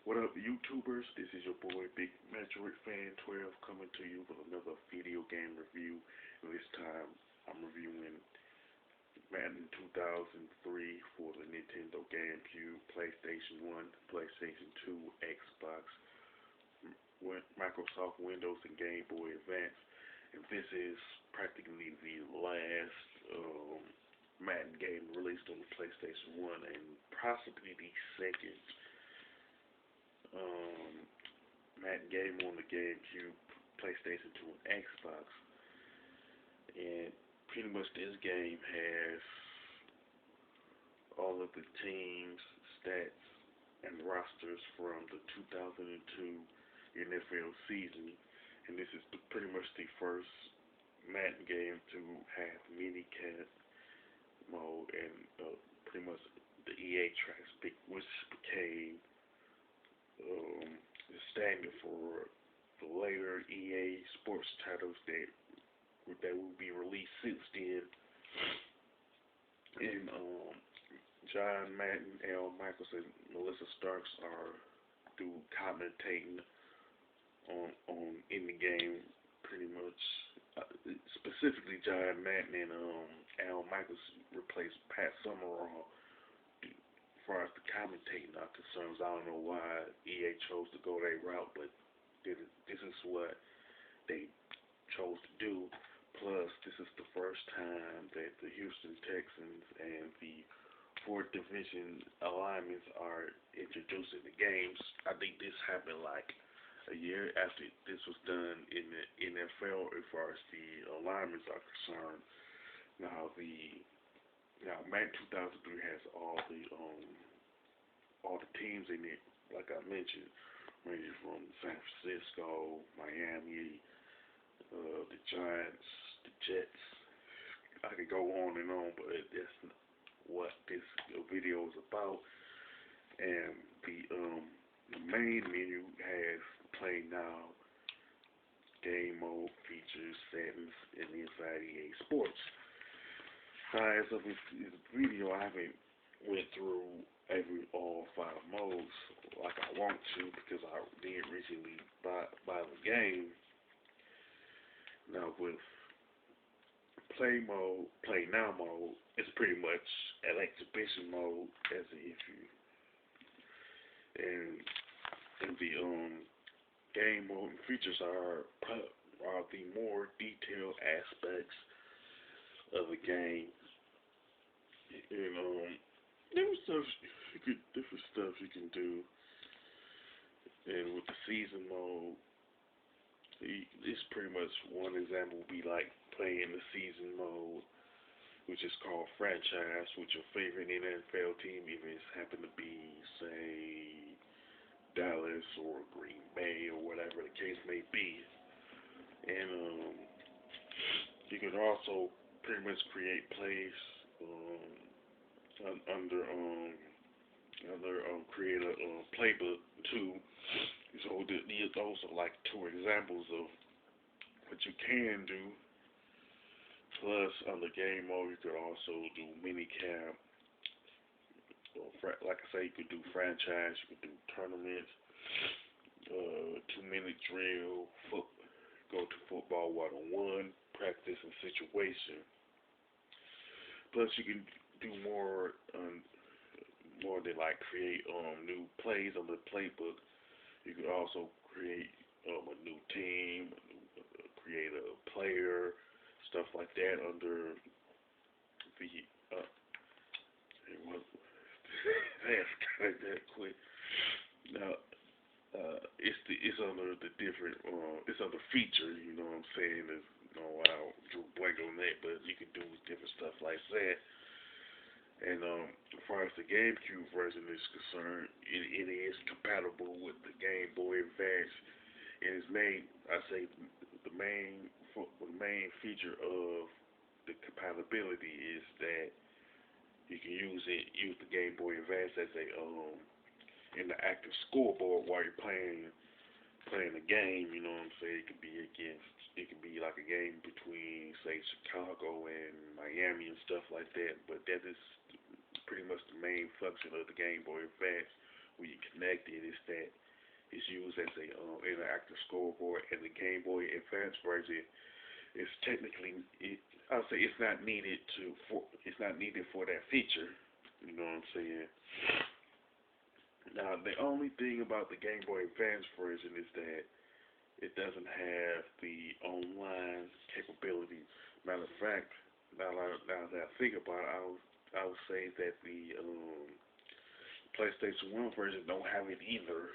What up, YouTubers? This is your boy Big Metroid Fan 12 coming to you with another video game review. And this time, I'm reviewing Madden 2003 for the Nintendo GameCube, PlayStation 1, PlayStation 2, Xbox, Microsoft Windows, and Game Boy Advance. And this is practically the last Madden game released on the PlayStation 1 and possibly the second um, Madden game on the GameCube, PlayStation 2, and Xbox. And pretty much this game has all of the teams, stats, and rosters from the 2002 NFL season. And this is pretty much the first Madden game to have minicap mode and pretty much the EA tracks, which became the standard for the later EA sports titles that will be released since then. And John Madden, Al Michaels, and Melissa Starks are do commentating on in the game pretty much. Specifically, John Madden and Al Michaels replaced Pat Summerall as far as the commentating are concerned. I don't know why EA chose to go that route, but this is what they chose to do. Plus, this is the first time that the Houston Texans and the fourth division alignments are introduced in the games. I think this happened like a year after this was done in the NFL as far as the alignments are concerned. Now Madden 2003 has all the teams in it, like I mentioned, ranging from San Francisco, Miami, the Giants, the Jets. I could go on and on, but that's what this video is about. And the main menu has Play Now, Game Mode, Features, Settings, and Inside EA Sports. As of this video, I haven't went through all 5 modes like I want to because I did recently buy the game. Now with Play Now mode, it's pretty much an exhibition mode as if you and the game mode and features are the more detailed aspects of the game. And different stuff you can do. And with the season mode, it's pretty much one example would be like playing the season mode, which is called franchise, with your favorite NFL team, if it's happen to be, say, Dallas or Green Bay or whatever the case may be. And you can also pretty much create plays under create a playbook too. So those are like 2 examples of what you can do. Plus, under game mode, you could also do minicap. Like I say, you could do franchise, you could do tournaments, 2-minute drill, go to football 1-on-1, practice and situation. Plus, you can do more than like create new plays on the playbook. You could also create a new team, create a player, stuff like that under the that's kind of that quick. Now it's under the different it's under feature. You know what I'm saying? There's I drew blank on that, but you can do different stuff like that. And as far as the GameCube version is concerned, it is compatible with the Game Boy Advance. And it's the main feature of the compatibility is that you can use the Game Boy Advance as a interactive scoreboard while you're playing a game. You know what I'm saying? It could be like a game between, say, Chicago and Miami and stuff like that. But that is pretty much the main function of the Game Boy Advance. when you connect it is that it's used as a interactive scoreboard, and the Game Boy Advance version is technically I'll say it's not needed for that feature. You know what I'm saying? Now the only thing about the Game Boy Advance version is that it doesn't have the online capability. Matter of fact, now that I think about it, I would say that the PlayStation 1 version don't have it either.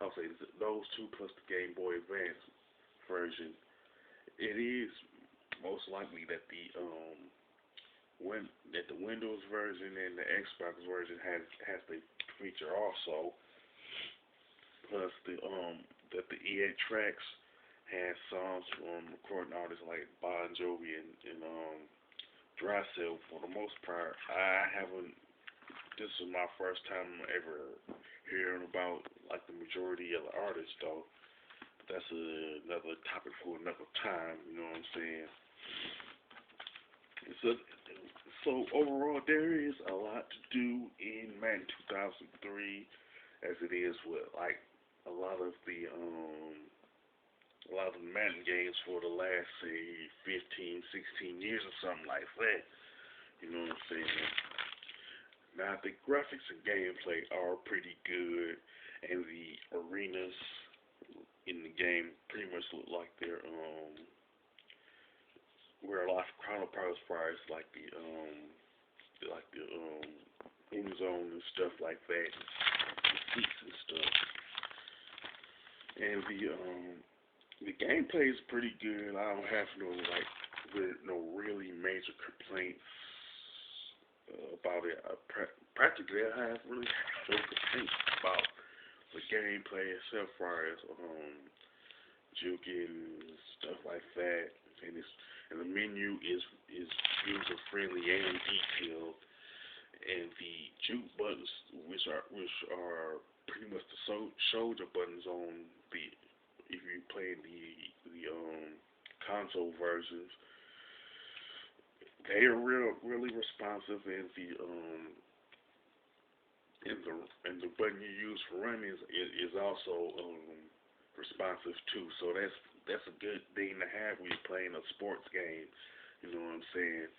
I'll say those two plus the Game Boy Advance version. It is most likely that the Windows version and the Xbox version has the feature also. Plus that the EA tracks has songs from recording artists like Bon Jovi and Dry Cell. For the most part, I haven't. This is my first time ever hearing about like the majority of the artists though. But that's another topic for another time. You know what I'm saying? So overall, there is a lot to do in Madden 2003, as it is with like a lot of the Madden games for the last say 15, 16 years or something like that. You know what I'm saying? Now the graphics and gameplay are pretty good, and the arenas in the game pretty much look like they're where a lot of counterparts priors like the end zone and stuff like that, the seats and stuff. And the gameplay is pretty good. I don't have no really major complaints about it. Practically, I have really no complaints about the gameplay itself, as far as juking stuff like that, and the menu is user friendly and detailed, and the juke buttons, which are pretty much the shoulder buttons on the if you play the console versions, they are really responsive, and the button you use for running is also responsive too. So that's a good thing to have when you're playing a sports game. You know what I'm saying?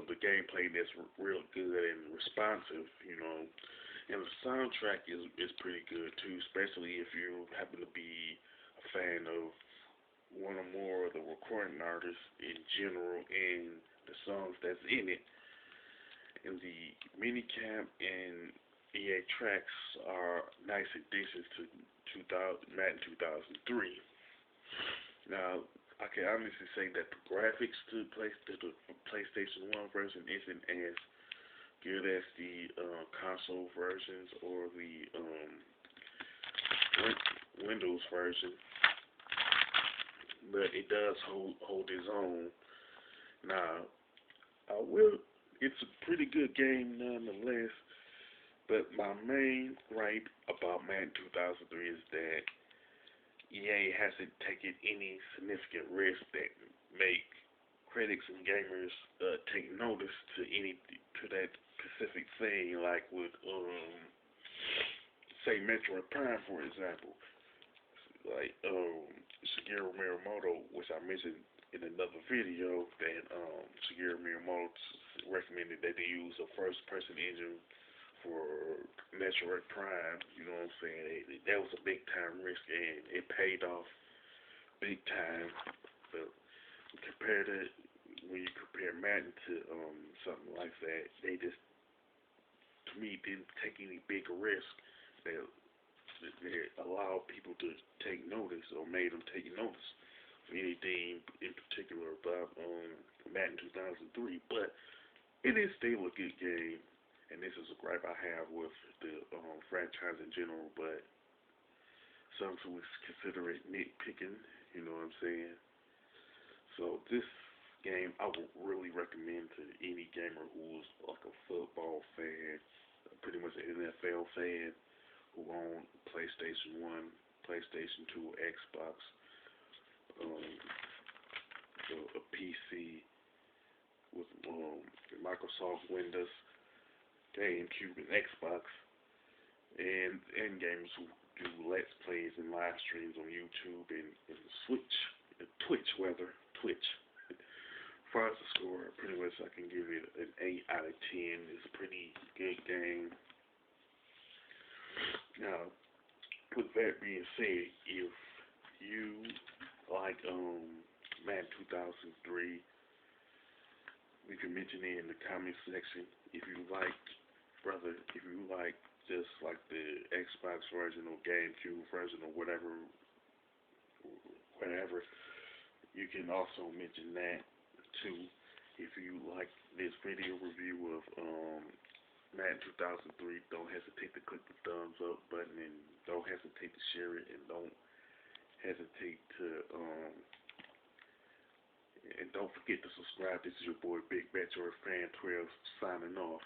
The gameplay that's real good and responsive. You know, and the soundtrack is pretty good too, especially if you happen to be a fan of one or more of the recording artists in general and the songs that's in it. And the minicamp and EA tracks are nice additions to Madden 2003. Now, I can honestly say that the graphics to the PlayStation 1 version isn't as good as the console versions or the Windows version, but it does hold its own. Now, it's a pretty good game nonetheless. But my main gripe about Madden 2003 is that EA hasn't taken any significant risk that make critics and gamers take notice to that specific thing, like with say Metroid Prime, for example. Like Shigeru Miyamoto, which I mentioned in another video, that Shigeru Miyamoto recommended that they use a first-person engine for Metroid Prime. You know what I'm saying? That was a big time risk, and it paid off big time. But when you compare Madden to something like that, they just, to me, didn't take any big risk that allowed people to take notice or made them take notice of anything in particular about Madden 2003. But it is still a good game. And this is a gripe I have with the franchise in general, but some would consider it nitpicking, you know what I'm saying? So this game I would really recommend to any gamer who's like a football fan, pretty much an NFL fan, who own PlayStation 1, PlayStation 2, Xbox, a PC with Microsoft Windows, GameCube, and Xbox. and gamers who do let's plays and live streams on YouTube and Twitch rather, Twitch. As far as the score, pretty much I can give it an 8 out of 10. It's a pretty good game. Now, with that being said, if you like Madden 2003, you can mention it in the comment section. If you like, just like the Xbox version or GameCube version or whatever, you can also mention that too. If you like this video review of Madden 2003, don't hesitate to click the thumbs up button, and don't hesitate to share it, and don't hesitate to and don't forget to subscribe. This is your boy Big Bet, your fan 12 signing off.